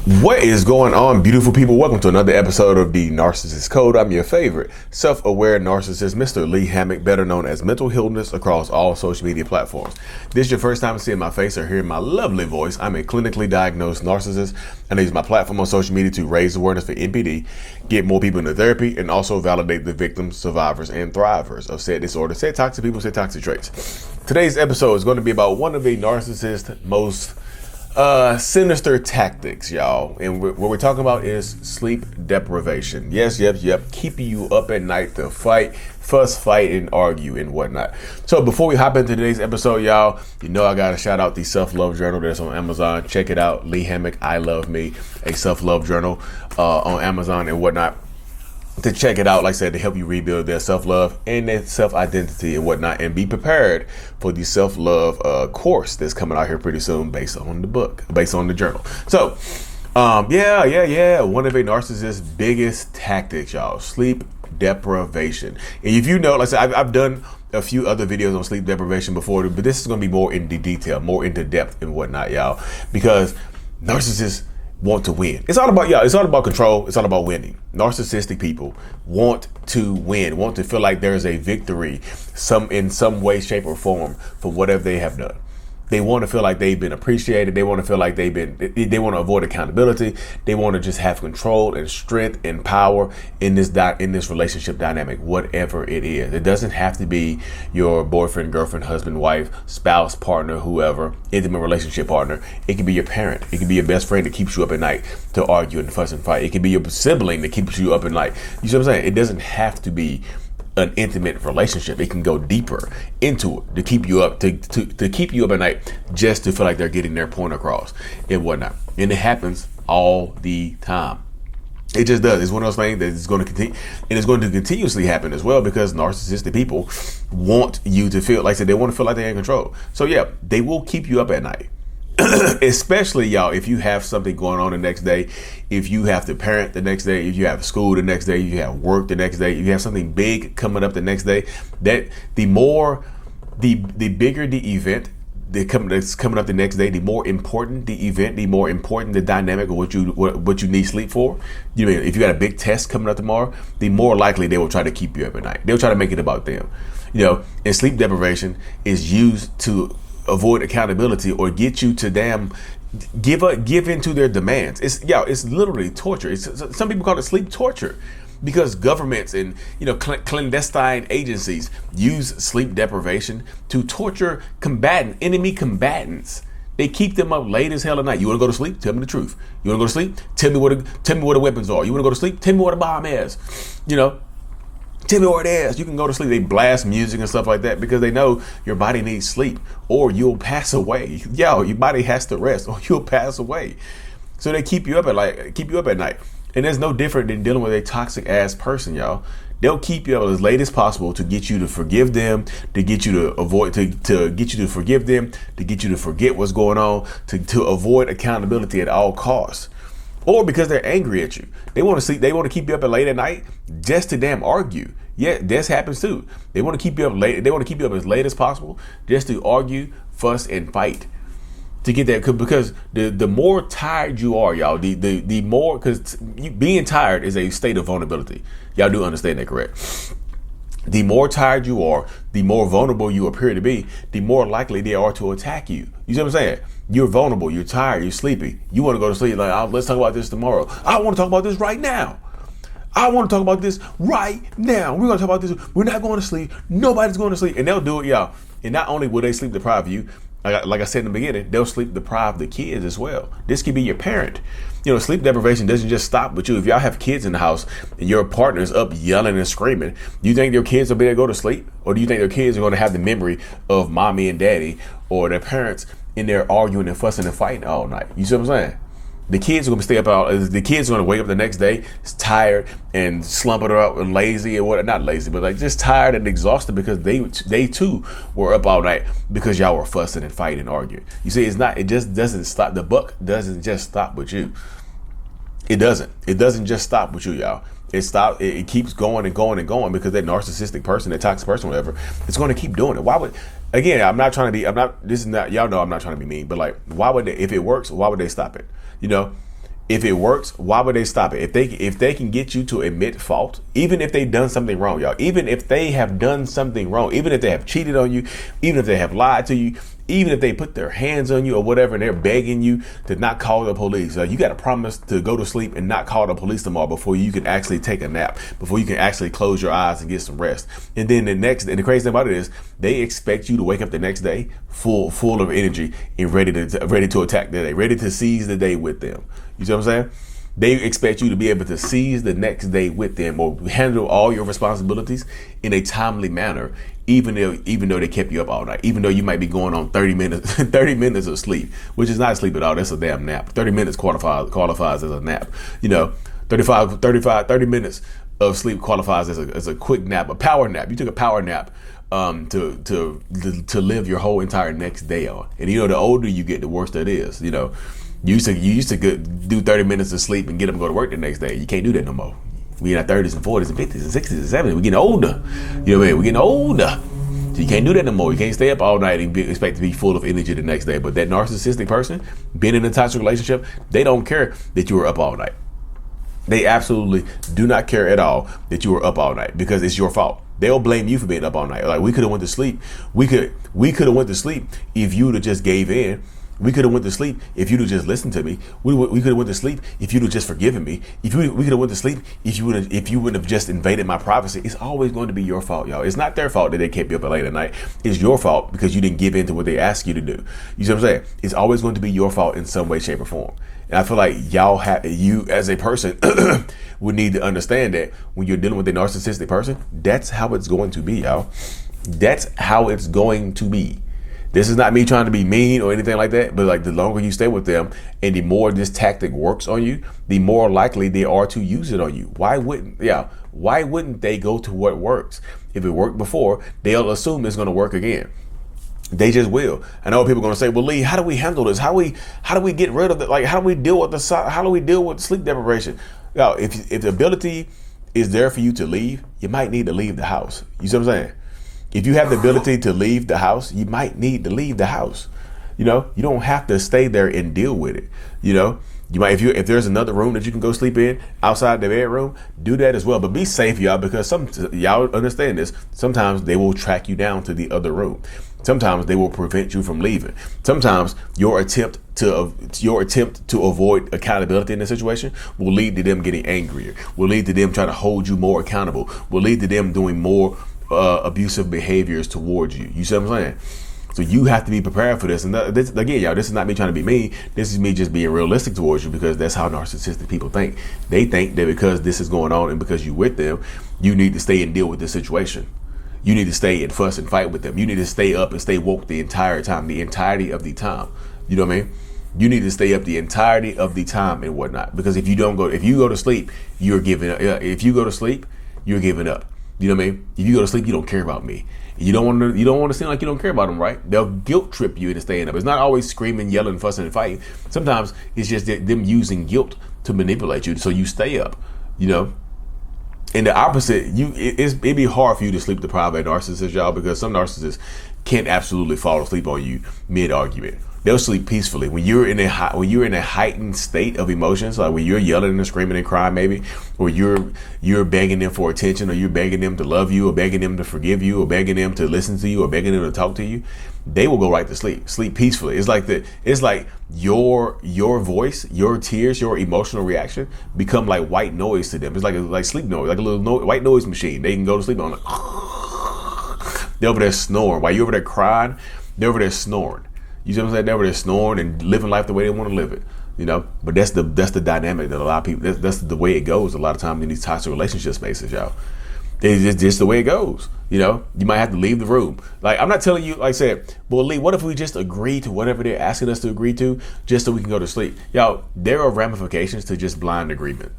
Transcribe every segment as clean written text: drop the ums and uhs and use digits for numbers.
What is going on, beautiful people? Welcome to another episode of the Narcissists Code. I'm your favorite self-aware narcissist, Mr. Lee Hammock, better known as Mental Illness across all social media platforms. If this is your first time seeing my face or hearing my lovely voice, I'm a clinically diagnosed narcissist, and I use my platform on social media to raise awareness for NPD, get more people into therapy, and also validate the victims, survivors, and thrivers of said disorder, said toxic people, said toxic traits. Today's episode is going to be about one of the narcissist's most sinister tactics, y'all. And what we're talking about is sleep deprivation. Yes, keeping you up at night to fight, fuss, fight, and argue and whatnot. So before we hop into today's episode, y'all, you know I gotta shout out the self-love journal that's on Amazon. Check it out. Lee Hammock, I Love Me, a self-love journal on Amazon and whatnot. To check it out, like I said, to help you rebuild their self-love and their self-identity and whatnot, and be prepared for the self-love course that's coming out here pretty soon based on the book, based on the journal. So, one of a narcissist's biggest tactics, y'all, sleep deprivation. And if you know, like I said, I've done a few other videos on sleep deprivation before, but this is going to be more into detail, more into depth and whatnot, y'all, because narcissists want to win. It's all about, it's all about control. It's all about winning. Narcissistic people want to win, want to feel like there is a victory in some way, shape, or form for whatever they have done. They want to feel like they've been appreciated. They want to feel like they want to avoid accountability. They want to just have control and strength and power in this relationship dynamic, whatever it is. It doesn't have to be your boyfriend, girlfriend, husband, wife, spouse, partner, whoever, intimate relationship partner. It can be your parent. It can be your best friend that keeps you up at night to argue and fuss and fight. It can be your sibling that keeps you up at night. You see what I'm saying? It doesn't have to be an intimate relationship. It can go deeper into it to keep you up, to keep you up at night, just to feel like they're getting their point across and whatnot. And it happens all the time. It just does. It's one of those things that is going to continue, and it's going to continuously happen as well, because narcissistic people want you to feel, like I said, they want to feel like they're in control. So yeah, they will keep you up at night. Especially, y'all, if you have something going on the next day, if you have to parent the next day, if you have school the next day, if you have work the next day, if you have something big coming up the next day, that the bigger the event that's coming up the next day, the more important the event, the more important the dynamic of what you need sleep for. You know, if you got a big test coming up tomorrow, the more likely they will try to keep you up at night. They'll try to make it about them. You know, and sleep deprivation is used to avoid accountability or get you to give into their demands. It's literally torture. Some people call it sleep torture, because governments and clandestine agencies use sleep deprivation to torture enemy combatants. They keep them up late as hell at night. You want to go to sleep? Tell me the truth. You want to go to sleep? Tell me where the weapons are. You want to go to sleep? Tell me where the bomb is. Tell me where it is. You can go to sleep. They blast music and stuff like that because they know your body needs sleep or you'll pass away. Your body has to rest or you'll pass away. So they keep you up at night. And it's no different than dealing with a toxic ass person, y'all. They'll keep you up as late as possible to get you to forgive them, to get you to get you to forgive them, to get you to forget what's going on, to avoid accountability at all costs. Or because they're angry at you. They want to sleep. They want to keep you up at late at night just to damn argue. Yeah, this happens too. They want to keep you up late. They want to keep you up as late as possible just to argue, fuss, and fight. To get that, because the more tired you are, y'all, the more, because being tired is a state of vulnerability. Y'all do understand that, correct? The more tired you are, the more vulnerable you appear to be, the more likely they are to attack you. You see what I'm saying? You're vulnerable, you're tired, you're sleepy. You want to go to sleep, like, let's talk about this tomorrow. I want to talk about this right now. I want to talk about this right now. We're going to talk about this. We're not going to sleep. Nobody's going to sleep. And they'll do it, y'all. And not only will they sleep deprive you, like I said in the beginning, they'll sleep deprive the kids as well. This could be your parent. Sleep deprivation doesn't just stop with you. If y'all have kids in the house and your partner's up yelling and screaming, do you think your kids will be able to go to sleep? Or do you think their kids are going to have the memory of mommy and daddy or their parents in there arguing and fussing and fighting all night? You see what I'm saying? The kids are going to stay up the kids are going to wake up the next day tired and slumping up and lazy, or not lazy, but like just tired and exhausted because they too were up all night because y'all were fussing and fighting and arguing. You see, it just doesn't stop. The buck doesn't just stop with you. It doesn't just stop with you, y'all. It keeps going and going and going, because that narcissistic person, that toxic person, whatever, it's going to keep doing it. Why would, again, this is not, y'all know I'm not trying to be mean, but like, why would they, if it works, why would they stop it? If it works, why would they stop it? If they can get you to admit fault, even if they've done something wrong, y'all, even if they have done something wrong, even if they have cheated on you, even if they have lied to you, even if they put their hands on you or whatever, and they're begging you to not call the police, you got to promise to go to sleep and not call the police tomorrow before you can actually take a nap, before you can actually close your eyes and get some rest. And then and the crazy thing about it is they expect you to wake up the next day full of energy and ready to attack the day, ready to seize the day with them. You see what I'm saying? They expect you to be able to seize the next day with them or handle all your responsibilities in a timely manner, even though they kept you up all night, even though you might be going on 30 minutes of sleep, which is not sleep at all. That's a damn nap. 30 minutes qualifies as a nap. 30 minutes of sleep qualifies as a quick nap, a power nap. You took a power nap to live your whole entire next day on. And the older you get, the worse that is. You used to do 30 minutes of sleep and get up and go to work the next day. You can't do that no more. We in our 30s and 40s and 50s and 60s and 70s. We're getting older. You know what I mean? We're getting older. So you can't do that no more. You can't stay up all night and expect to be full of energy the next day. But that narcissistic person, being in a toxic relationship, they don't care that you were up all night. They absolutely do not care at all that you were up all night because it's your fault. They'll blame you for being up all night. Like, we could have went to sleep. We could have went to sleep if you'd have just gave in. We could have went to sleep if you'd have just listened to me. We could have went to sleep if you'd have just forgiven me. We could have went to sleep if you wouldn't have just invaded my privacy. It's always going to be your fault, y'all. It's not their fault that they kept you up late at night. It's your fault because you didn't give in to what they asked you to do. You see what I'm saying? It's always going to be your fault in some way, shape, or form. And I feel like you as a person would need to understand that when you're dealing with a narcissistic person, that's how it's going to be, y'all. That's how it's going to be. This is not me trying to be mean or anything like that, but like the longer you stay with them and the more this tactic works on you, the more likely they are to use it on you. Why wouldn't they go to what works? If it worked before, they'll assume it's going to work again. They just will. I know people are going to say, well, Lee, how do we handle this? How do we get rid of it? Like, how do we deal with sleep deprivation? Now, if the ability is there for you to leave, you might need to leave the house. You see what I'm saying? If you have the ability to leave the house, you might need to leave the house. You don't have to stay there and deal with it. You might, if there's another room that you can go sleep in outside the bedroom, do that as well. But be safe, y'all, because y'all understand this. Sometimes they will track you down to the other room. Sometimes they will prevent you from leaving. Sometimes your attempt to avoid accountability in the situation will lead to them getting angrier, will lead to them trying to hold you more accountable, will lead to them doing more abusive behaviors towards you. You see what I'm saying? So you have to be prepared for this. And this, again, y'all, this is not me trying to be mean. This is me just being realistic towards you, because that's how narcissistic people think. They think that because this is going on and because you're with them, you need to stay and deal with this situation. You need to stay and fuss and fight with them. You need to stay up and stay woke the entirety of the time. You know what I mean? You need to stay up the entirety of the time and whatnot. Because if you go to sleep, you're giving up. If you go to sleep, you're giving up. You know what I mean? If you go to sleep, you don't care about me. You don't want to seem like you don't care about them, right? They'll guilt trip you into staying up. It's not always screaming, yelling, fussing, and fighting. Sometimes it's just them using guilt to manipulate you, so you stay up. And the opposite, it'd be hard for you to sleep deprived by a narcissist, y'all, because some narcissists can't absolutely fall asleep on you mid-argument. They'll sleep peacefully. When you're in a heightened state of emotions, like when you're yelling and screaming and crying, maybe, or you're begging them for attention, or you're begging them to love you, or begging them to forgive you, or begging them to listen to you, or begging them to talk to you, they will go right to sleep peacefully. It's like your voice, your tears, your emotional reaction become like white noise to them. It's like sleep noise, like a little white noise machine. They can go to sleep on. They're over there snoring while you're over there crying. They're over there snoring. You see what I'm saying? They're over there snoring and living life the way they want to live it. But that's the dynamic that a lot of people. That's the way it goes a lot of times in these toxic relationship spaces, y'all. It's just the way it goes. You might have to leave the room. Like, I'm not telling you, like I said, well, Lee, what if we just agree to whatever they're asking us to agree to just so we can go to sleep? Y'all, there are ramifications to just blind agreeing.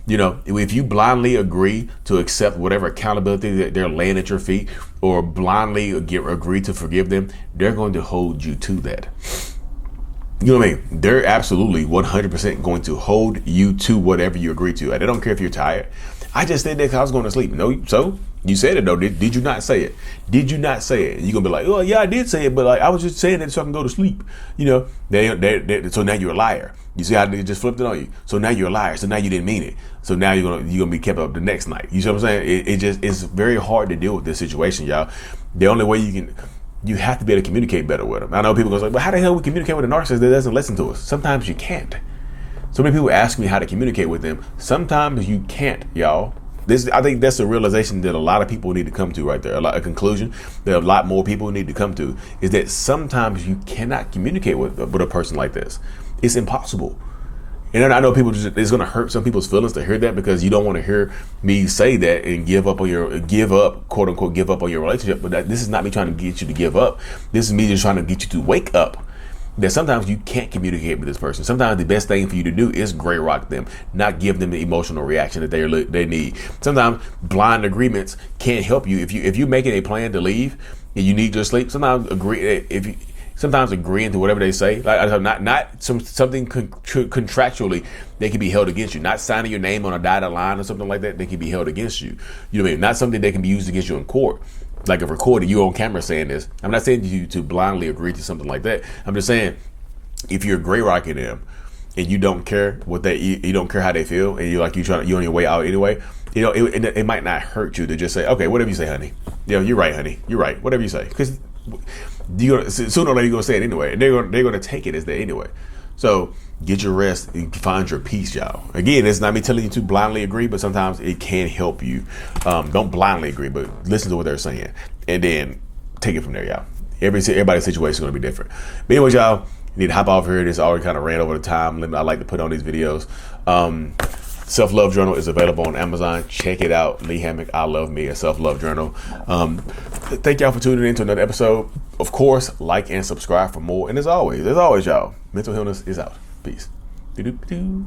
If you blindly agree to accept whatever accountability that they're laying at your feet, or blindly agree to forgive them, they're going to hold you to that. You know what I mean? They're absolutely 100% going to hold you to whatever you agree to. And they don't care if you're tired. I just said that because I was going to sleep. No, so you said it though. Did you not say it? Did you not say it? You're going to be like, oh yeah, I did say it, but like I was just saying it so I can go to sleep. So now you're a liar. You see how they just flipped it on you. So now you're a liar. So now you didn't mean it. So now you're gonna be kept up the next night. You see what I'm saying? It's very hard to deal with this situation, y'all. The only way you have to be able to communicate better with them. I know people go like, but how the hell we communicate with a narcissist that doesn't listen to us? Sometimes you can't. So many people ask me how to communicate with them. Sometimes you can't, y'all. I think that's a realization that a lot of people need to come to right there. A conclusion that a lot more people need to come to is that sometimes you cannot communicate with a person like this. It's impossible. And I know people it's going to hurt some people's feelings to hear that, because you don't want to hear me say that and quote unquote, give up on your relationship. But this is not me trying to get you to give up. This is me just trying to get you to wake up. That sometimes you can't communicate with this person. Sometimes the best thing for you to do is gray rock them, not give them the emotional reaction that they need. Sometimes blind agreements can't help you. If you're making a plan to leave and you need your sleep, sometimes agreeing to whatever they say, like not something contractually, they can be held against you. Not signing your name on a dotted line or something like that, they can be held against you. You know what I mean? Not something that can be used against you in court. Like a recording, you on camera saying this. I'm not saying you to blindly agree to something like that. I'm just saying, if you're gray rocking them and you don't care you don't care how they feel, and you're on your way out anyway, it might not hurt you to just say, okay, whatever you say, honey. You're right, honey. You're right. Whatever you say, because sooner or later you're gonna say it anyway, and they're gonna take it as that anyway. So get your rest and find your peace, y'all. Again, it's not me telling you to blindly agree, but sometimes it can help you. Don't blindly agree, but listen to what they're saying and then take it from there, y'all. Everybody's situation is going to be different. But anyways, y'all, you need to hop off here. This already kind of ran over the time limit I like to put on these videos. Self-Love Journal is available on Amazon. Check it out. Lee Hammock, I Love Me, a Self-Love Journal. Thank y'all for tuning in to another episode. Of course, like and subscribe for more. And as always, y'all, mental illness is out. Peace. Doo-doo-doo.